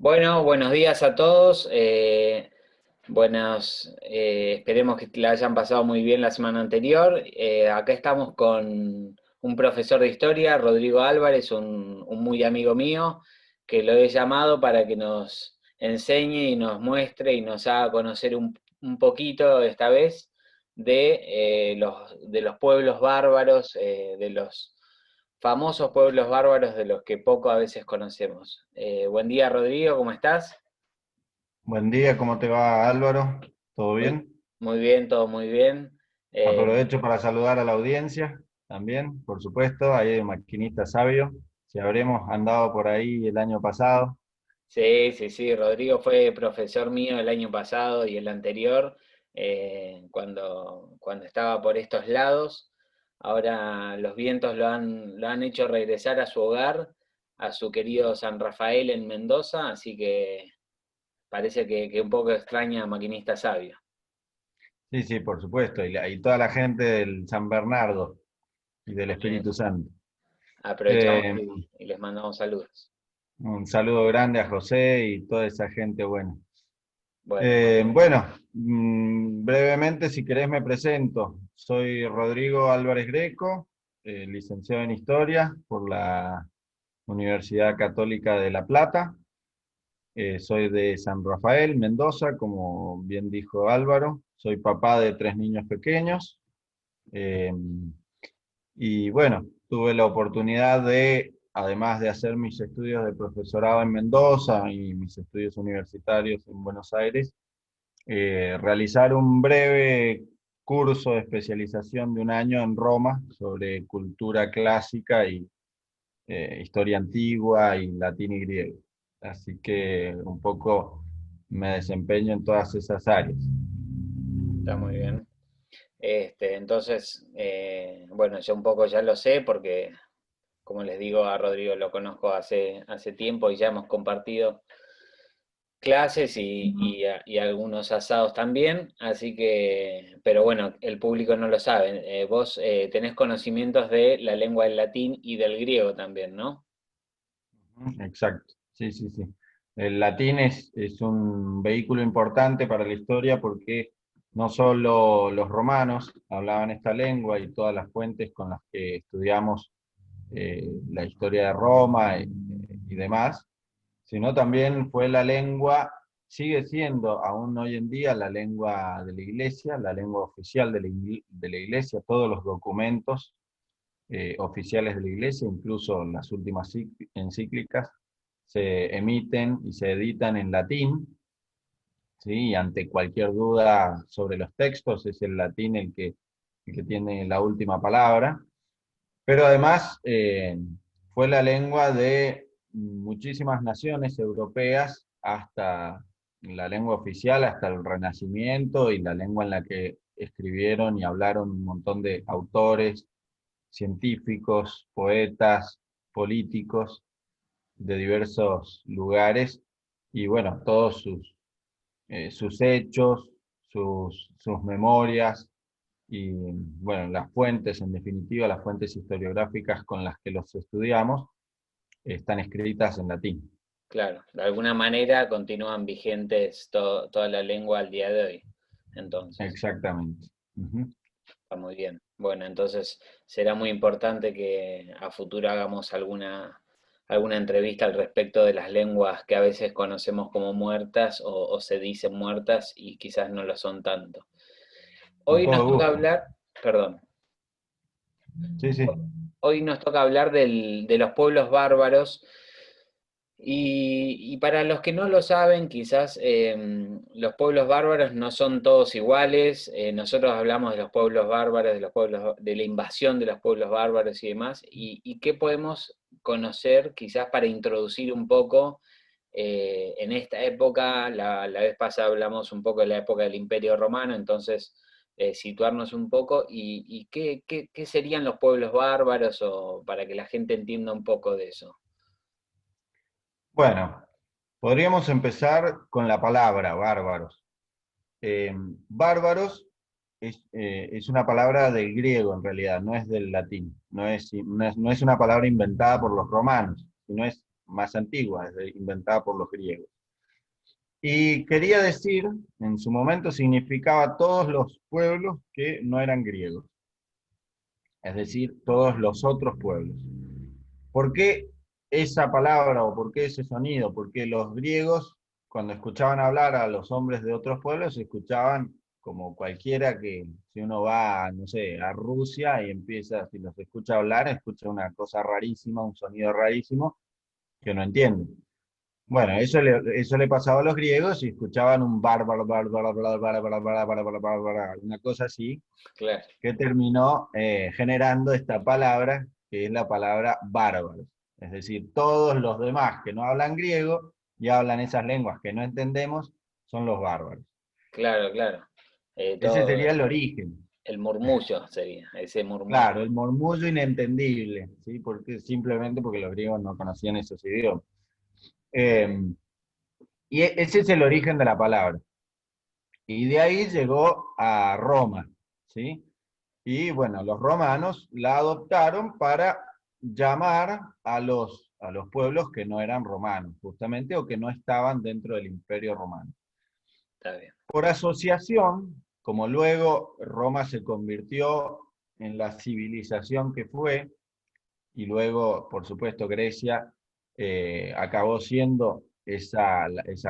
Bueno, buenos días a todos. Esperemos que la hayan pasado muy bien la semana anterior. Acá estamos con un profesor de historia, Rodrigo Álvarez, un muy amigo mío, que lo he llamado para que nos enseñe y nos muestre y nos haga conocer un poquito esta vez de los pueblos bárbaros, de los famosos pueblos bárbaros de los que poco a veces conocemos. Buen día, Rodrigo, ¿cómo estás? Buen día, ¿cómo te va, Álvaro? ¿Todo Muy, bien? muy bien, todo muy bien. Eh, Aprovecho para saludar a la audiencia también, por supuesto, ahí de Maquinista Sabio, si habremos andado por ahí el año pasado. sí, sí, sí, Rodrigo fue profesor mío el año pasado y el anterior, cuando estaba por estos lados. Ahora los vientos lo han hecho regresar a su hogar, a su querido San Rafael en Mendoza, así que parece que un poco extraña a Maquinista Sabio. Sí, sí, por supuesto, y toda la gente del San Bernardo y del Eh, Espíritu Santo. Aprovechamos Eh, y les mandamos saludos. un saludo grande a José y toda esa gente buena. Bueno, muy bien. Bueno, brevemente, si querés, me presento. Soy Rodrigo Álvarez Greco, licenciado en Historia por la Universidad Católica de La Plata. Soy de San Rafael, Mendoza, como bien dijo Álvaro. Soy papá de tres niños pequeños. eh, y bueno, tuve la oportunidad de, además de hacer mis estudios de profesorado en Mendoza y mis estudios universitarios en Buenos Aires, realizar un breve curso de especialización de un año en Roma sobre cultura clásica y historia antigua y latín y griego. Así que un poco me desempeño en todas esas áreas. Está muy bien. Entonces, bueno, yo un poco ya lo sé porque, como les digo, a Rodrigo lo conozco hace tiempo y ya hemos compartido clases y algunos asados también, así que, pero bueno, el público no lo sabe. Vos tenés conocimientos de la lengua del latín y del griego también, ¿no? Exacto, sí, sí, sí. El latín es un vehículo importante para la historia porque no solo los romanos hablaban esta lengua y todas las fuentes con las que estudiamos la historia de Roma y demás, sino también fue la lengua, sigue siendo aún hoy en día la lengua de la iglesia, la lengua oficial de la iglesia, todos los documentos oficiales de la iglesia, incluso las últimas encíclicas, se emiten y se editan en latín, ¿sí? Y ante cualquier duda sobre los textos es el latín el que tiene la última palabra. Pero además fue la lengua de muchísimas naciones europeas hasta la lengua oficial, hasta el Renacimiento y la lengua en la que escribieron y hablaron un montón de autores, científicos, poetas, políticos de diversos lugares y bueno, todos sus hechos, sus memorias y bueno, las fuentes, en definitiva, las fuentes historiográficas con las que los estudiamos, están escritas en latín. Claro, de alguna manera continúan vigentes toda la lengua al día de hoy, entonces. Exactamente. Ujú. Está muy bien. Bueno, entonces será muy importante que a futuro hagamos alguna entrevista al respecto de las lenguas que a veces conocemos como muertas o se dicen muertas y quizás no lo son tanto. Con Hoy nos todo toca gusto. hablar, perdón, Sí, sí. hoy nos toca hablar de los pueblos bárbaros. Y para los que no lo saben, quizás los pueblos bárbaros no son todos iguales. Nosotros hablamos de los pueblos bárbaros, de la invasión de los pueblos bárbaros y demás. Y qué podemos conocer quizás para introducir un poco en esta época. La vez pasada hablamos un poco de la época del Imperio Romano, entonces situarnos un poco y qué serían los pueblos bárbaros o para que la gente entienda un poco de eso. Bueno, podríamos empezar con la palabra bárbaros. Bárbaros es una palabra del griego en realidad, no es del latín. No es una palabra inventada por los romanos, sino es más antigua, inventada por los griegos. Y quería decir, en su momento significaba todos los pueblos que no eran griegos, es decir, todos los otros pueblos. ¿Por qué esa palabra o por qué ese sonido? Porque los griegos, cuando escuchaban hablar a los hombres de otros pueblos, escuchaban como cualquiera que, si uno va, no sé, a Rusia y empieza, si los escucha hablar, escucha una cosa rarísima, un sonido rarísimo, que no entiende. Bueno, eso le pasaba a los griegos y escuchaban un bárbaro, bárbaro, bárbaro, bárbaro, bárbaro, bárbaro, una cosa así, Claro, que terminó generando esta palabra, que es la palabra bárbaro. Es decir, todos los demás que no hablan griego y hablan esas lenguas que no entendemos, son los bárbaros. claro, claro. Ese Todo sería el origen. el murmullo sería, ese murmullo. Claro, el murmullo inentendible, ¿sí? Simplemente porque los griegos no conocían esos idiomas. Eh, Ese es el origen de la palabra. Y de ahí llegó a Roma, ¿sí? Y bueno, los romanos la adoptaron para llamar a los pueblos que no eran romanos, justamente, o que no estaban dentro del Imperio Romano. Está bien. Por asociación, como luego Roma se convirtió en la civilización que fue, y luego, por supuesto, Grecia acabó siendo esa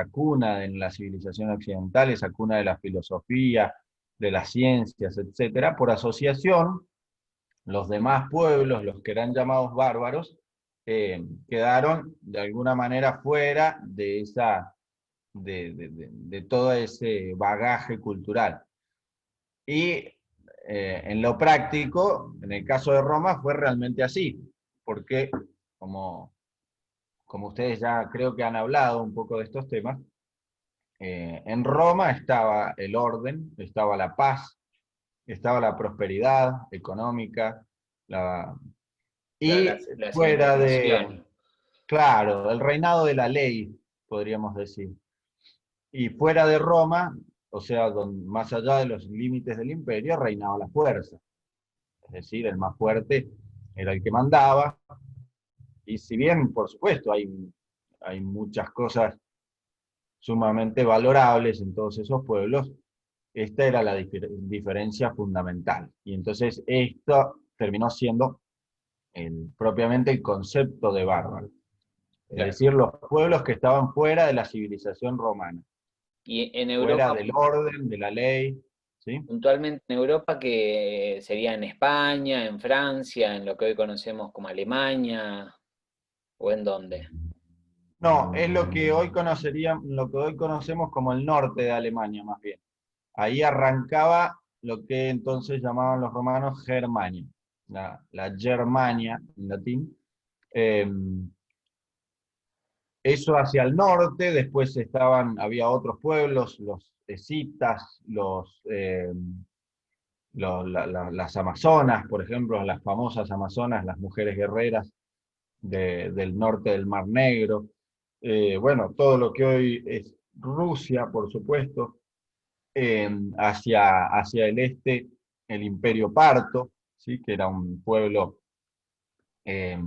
cuna en la civilización occidental, esa cuna de la filosofía, de las ciencias, etcétera. Por asociación, los demás pueblos, los que eran llamados bárbaros, quedaron de alguna manera fuera de todo ese bagaje cultural. Y en lo práctico, en el caso de Roma, fue realmente así, porque como, como ustedes ya creo que han hablado un poco de estos temas, en Roma estaba el orden, estaba la paz, estaba la prosperidad económica, la, Claro, y la fuera civilización. de, claro, el reinado de la ley, podríamos decir. Y fuera de Roma, o sea, más allá de los límites del imperio, reinaba la fuerza. Es decir, el más fuerte era el que mandaba. Y si bien, por supuesto, hay muchas cosas sumamente valorables en todos esos pueblos, esta era la diferencia fundamental. Y entonces esto terminó siendo propiamente el concepto de bárbaro. Es Claro. decir, los pueblos que estaban fuera de la civilización romana, Y en fuera Europa, del orden, de la ley, ¿sí? puntualmente en Europa, que sería en España, en Francia, en lo que hoy conocemos como Alemania, o en dónde. No, es lo que hoy conocemos como el norte de Alemania, más bien. Ahí arrancaba lo que entonces llamaban los romanos Germania, la Germania en latín. Eh, Eso hacia el norte, después había otros pueblos, los escitas, las amazonas, por ejemplo, las famosas amazonas, las mujeres guerreras del norte del Mar Negro. Bueno, todo lo que hoy es Rusia, por supuesto, hacia el este, el Imperio Parto, ¿sí? Que era un pueblo eh,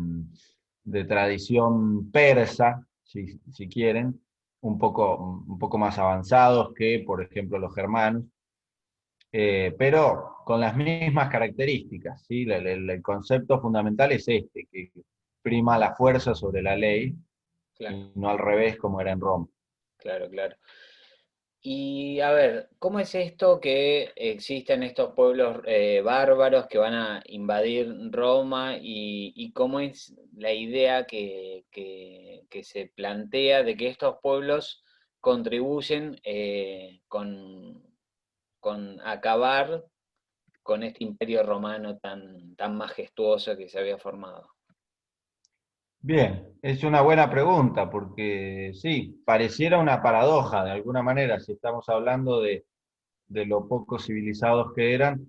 de tradición persa, si quieren, un poco más avanzados que, por ejemplo, los germanos, pero con las mismas características, ¿sí? El concepto fundamental es este, que prima la fuerza sobre la ley, Claro, y no al revés como era en Roma. claro, claro. Y a ver, ¿cómo es esto que existen estos pueblos bárbaros que van a invadir Roma y cómo es la idea que se plantea de que estos pueblos contribuyen con acabar con este imperio romano tan majestuoso que se había formado? Bien, es una buena pregunta porque sí, pareciera una paradoja de alguna manera si estamos hablando de lo poco civilizados que eran,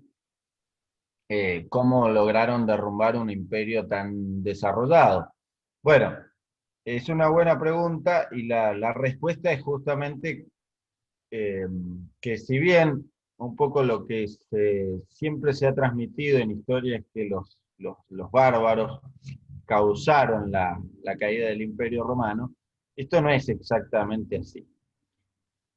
cómo lograron derrumbar un imperio tan desarrollado. Bueno, es una buena pregunta y la respuesta es justamente eh, que si bien un poco lo que siempre se ha transmitido en historia es que los bárbaros causaron la caída del Imperio Romano, esto no es exactamente así.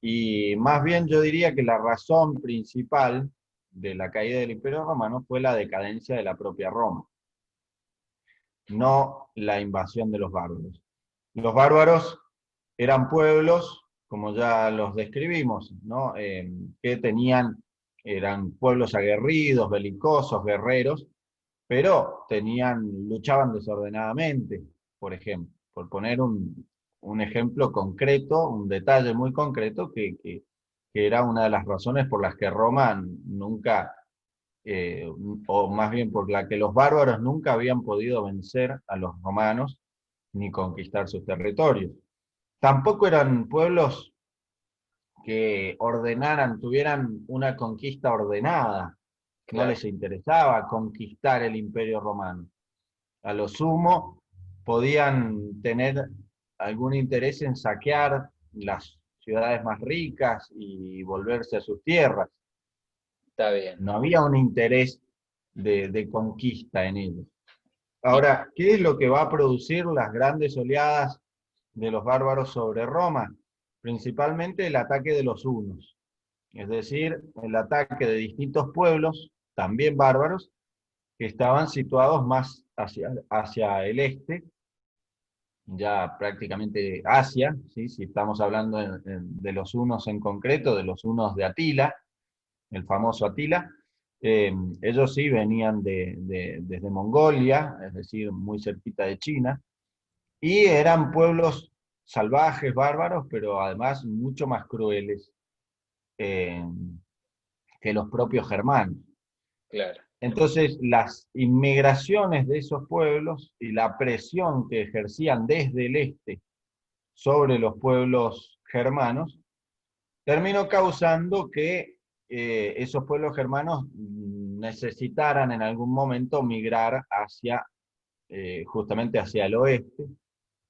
Y más bien yo diría que la razón principal de la caída del Imperio Romano fue la decadencia de la propia Roma, no la invasión de los bárbaros. Los bárbaros eran pueblos, como ya los describimos, ¿no? Que eran pueblos aguerridos, belicosos, guerreros, pero luchaban desordenadamente, por ejemplo, por poner un ejemplo concreto, un detalle muy concreto, que era una de las razones por las que Roma nunca, o más bien por la que los bárbaros nunca habían podido vencer a los romanos ni conquistar sus territorios. Tampoco eran pueblos que tuvieran una conquista ordenada, no Claro, les interesaba conquistar el Imperio Romano. A lo sumo, podían tener algún interés en saquear las ciudades más ricas y volverse a sus tierras. está bien. No había un interés de conquista en ellos. Y Ahora, ¿qué es lo que va a producir las grandes oleadas de los bárbaros sobre Roma? Principalmente el ataque de los hunos, es decir, el ataque de distintos pueblos, también bárbaros, que estaban situados más hacia el este, ya prácticamente Asia, ¿sí? Si estamos hablando de los hunos en concreto, de los hunos de Atila, el famoso Atila, ellos sí venían desde Mongolia, es decir, muy cerquita de China, y eran pueblos salvajes, bárbaros, pero además mucho más crueles eh, que los propios germanos. claro, Entonces, las inmigraciones de esos pueblos y la presión que ejercían desde el este sobre los pueblos germanos terminó causando que esos pueblos germanos necesitaran en algún momento migrar justamente hacia el oeste,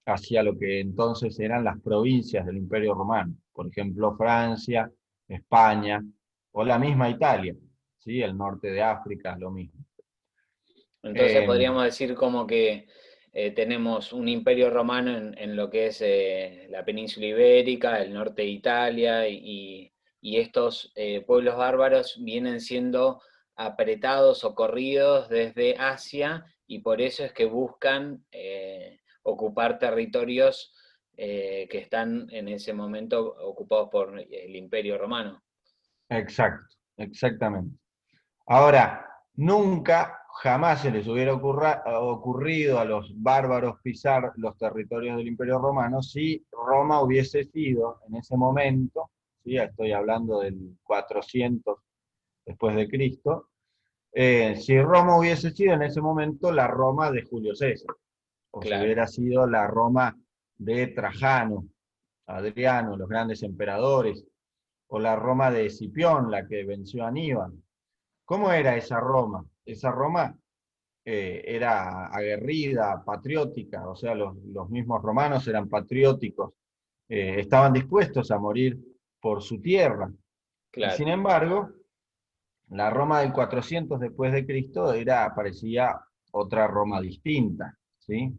hacia lo que entonces eran las provincias del Imperio Romano, por ejemplo, Francia, España o la misma Italia, ¿sí? El norte de África, lo mismo. entonces Eh, podríamos decir como que tenemos un imperio romano en lo que es la península ibérica, el norte de Italia, y estos pueblos bárbaros vienen siendo apretados o corridos desde Asia, y por eso es que buscan ocupar territorios que están en ese momento ocupados por el imperio romano. exacto, exactamente. Ahora, nunca, jamás se les hubiera ocurrido a los bárbaros pisar los territorios del Imperio Romano si Roma hubiese sido en ese momento, ¿sí? Estoy hablando del 400 después de Cristo, si Roma hubiese sido en ese momento la Roma de Julio César, o si Claro, hubiera sido la Roma de Trajano, Adriano, los grandes emperadores, o la Roma de Escipión, la que venció a Aníbal. ¿Cómo era esa Roma? Esa Roma era aguerrida, patriótica, o sea, los mismos romanos eran patrióticos, estaban dispuestos a morir por su tierra. Y claro. sin embargo, la Roma del 400 después de Cristo parecía otra Roma distinta, ¿sí?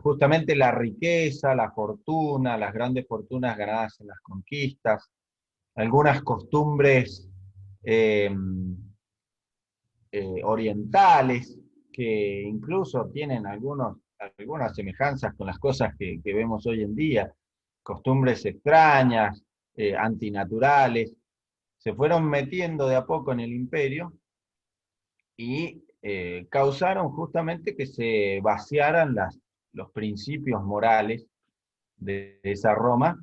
Justamente la riqueza, la fortuna, las grandes fortunas ganadas en las conquistas, algunas costumbres eh, orientales, que incluso tienen algunas semejanzas con las cosas que vemos hoy en día, costumbres extrañas, antinaturales, se fueron metiendo de a poco en el imperio y causaron justamente que se vaciaran los principios morales de esa Roma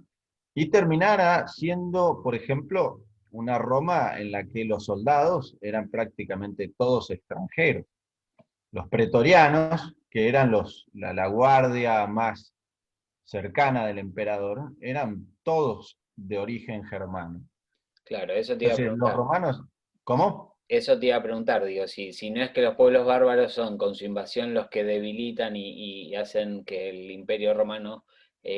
y terminara siendo, por ejemplo, una Roma en la que los soldados eran prácticamente todos extranjeros. Los pretorianos, que eran la guardia más cercana del emperador, eran todos de origen germano. Claro, eso te iba a Entonces, los preguntar. romanos, ¿cómo? Eso te iba a preguntar, digo, si no es que los pueblos bárbaros son con su invasión los que debilitan y hacen que el imperio romano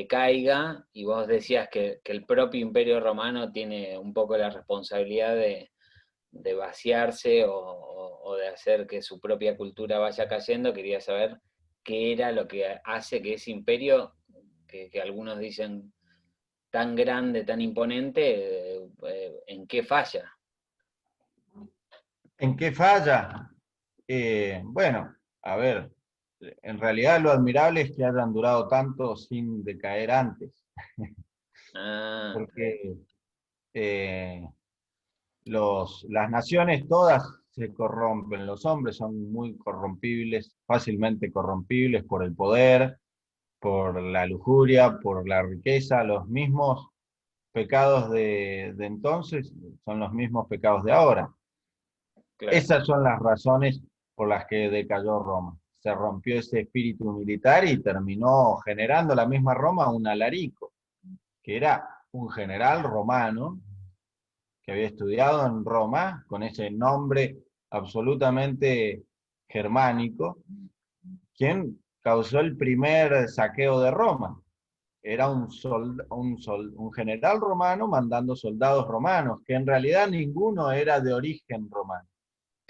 caiga, y vos decías que el propio imperio romano tiene un poco la responsabilidad de vaciarse o de hacer que su propia cultura vaya cayendo, quería saber qué era lo que hace que ese imperio, que algunos dicen tan grande, tan imponente, ¿en qué falla? ¿En qué falla? Bueno, a ver, en realidad lo admirable es que hayan durado tanto sin decaer antes, Ah, porque eh, las naciones todas se corrompen, los hombres son muy corrompibles, fácilmente corrompibles por el poder, por la lujuria, por la riqueza, los mismos pecados de entonces son los mismos pecados de ahora. claro, Esas son las razones por las que decayó Roma. Se rompió ese espíritu militar y terminó generando la misma Roma un Alarico, que era un general romano que había estudiado en Roma con ese nombre absolutamente germánico, quien causó el primer saqueo de Roma. Era un general romano mandando soldados romanos, que en realidad ninguno era de origen romano.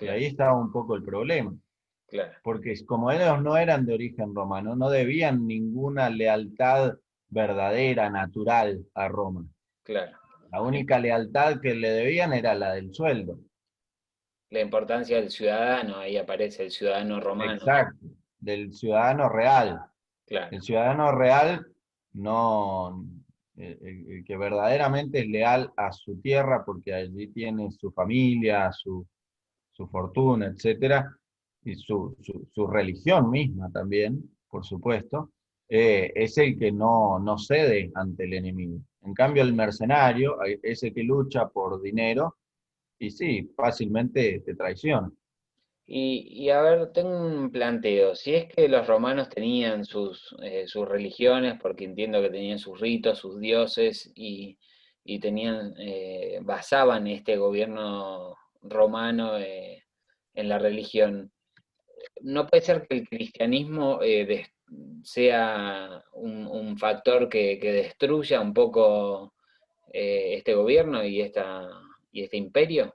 Y claro, ahí estaba un poco el problema, claro, porque como ellos no eran de origen romano, no debían ninguna lealtad verdadera, natural a Roma. claro. La única lealtad que le debían era la del sueldo. La importancia del ciudadano, ahí aparece el ciudadano romano, Exacto, del ciudadano real. claro, El ciudadano real no, el que verdaderamente es leal a su tierra porque allí tiene su familia, su fortuna, etcétera, y su religión misma también, por supuesto, es el que no cede ante el enemigo. En cambio, el mercenario es el que lucha por dinero y sí, fácilmente te traiciona. y a ver, tengo un planteo. Si es que los romanos tenían sus religiones, porque entiendo que tenían sus ritos, sus dioses, y tenían, basaban este gobierno romano en la religión, ¿no puede ser que el cristianismo sea un factor que destruya un poco este gobierno y este imperio?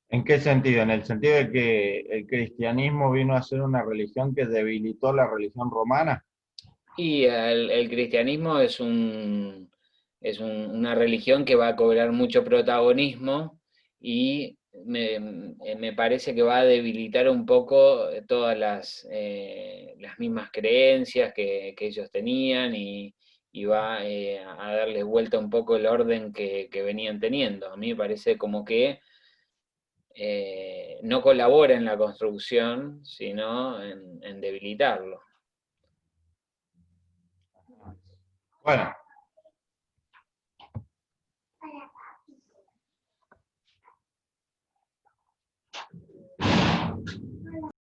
¿En qué sentido? En el sentido de que el cristianismo vino a ser una religión que debilitó la religión romana. Y el cristianismo una religión que va a cobrar mucho protagonismo y me parece que va a debilitar un poco todas las mismas creencias que ellos tenían y va a darles vuelta un poco el orden que venían teniendo. A mí me parece como que no colabora en la construcción, sino en debilitarlo. Bueno,